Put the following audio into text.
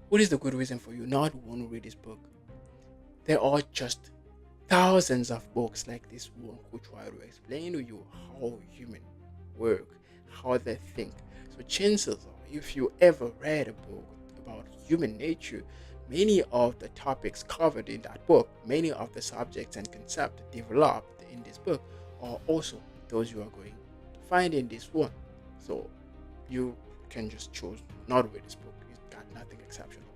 What is the good reason for you not to want to read this book? There are just thousands of books like this one who try to explain to you how humans work, how they think. So chances are, if you ever read a book about human nature, many of the topics covered in that book, many of the subjects and concepts developed in this book are also those you are going to find in this one. So you can just choose not to read this book. It's got nothing exceptional.